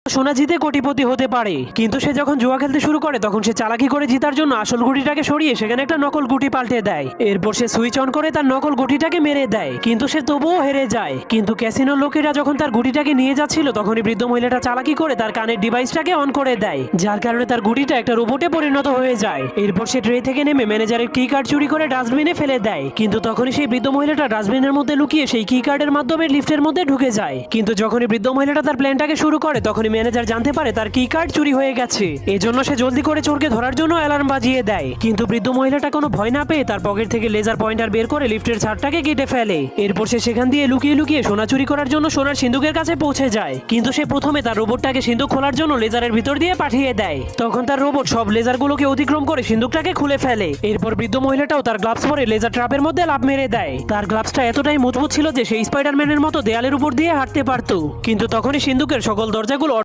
সোনা জিতে কোটিপতি হতে পারে। কিন্তু সে যখন জুয়া খেলতে শুরু করে তখন সে চালাকি করে জেতার জন্য আসল গুটিটাকে সরিয়ে সেখানে একটা নকল গুটি পাল্টে দেয়। এরপর সে সুইচ অন করে তার নকল গুটিটাকে মেরে দেয়, কিন্তু সে তবুও হেরে যায়। কিন্তু ক্যাসিনোর লোকেরা যখন তার গুটিটাকে নিয়ে যাচ্ছিল তখনই বৃদ্ধ মহিলাটা চালাকি করে তার কানের ডিভাইসটাকে অন করে দেয়, যার কারণে তার গুটিটা একটা রোবটে পরিণত হয়ে যায়। এরপর সে ট্রে থেকে নেমে ম্যানেজারের কি কার্ড চুরি করে ডাস্টবিনে ফেলে দেয়। কিন্তু তখনই সেই বৃদ্ধ মহিলাটা ডাস্টবিনের মধ্যে লুকিয়ে সেই কি কার্ডের মাধ্যমে লিফটের মধ্যে ঢুকে যায়। কিন্তু যখনই বৃদ্ধ মহিলাটা তার প্ল্যানটাকে শুরু করে তখনই ম্যানেজার জানতে পারে তার কি কার্ড চুরি হয়ে গেছে। এজন্য সে জলদি করে চোরকে ধরার জন্য অ্যালার্ম বাজিয়ে দেয়। কিন্তু বৃদ্ধ মহিলাটা কোনো ভয় না পেয়ে তার পকেট থেকে লেজার পয়েন্টার বের করে লিফটের ছাদটাকে কেটে ফেলে। এরপর সে সেখান দিয়ে লুকিয়ে লুকিয়ে সোনা চুরি করার জন্য সোনার সিন্ধুকের কাছে পৌঁছে যায়। কিন্তু সে প্রথমে তার রোবটটাকে সিন্ধুক খোলার জন্য লেজারের ভিতর দিয়ে পাঠিয়ে দেয়। তখন তার রোবট সব লেজারগুলোকে অতিক্রম করে সিন্ধুকটাকে খুলে ফেলে। এরপর বৃদ্ধ মহিলাটাও তার গ্লাভস পরে লেজার ট্র্যাপের মধ্যে লাফ মেরে দেয়। তার গ্লাভসটা এতটাই মজবুত ছিল যে সেই স্পাইডারম্যানের মতো দেয়ালের উপর দিয়ে হাঁটতে পারত। কিন্তু তখনই সিন্ধুকের সকল দরজাগুলো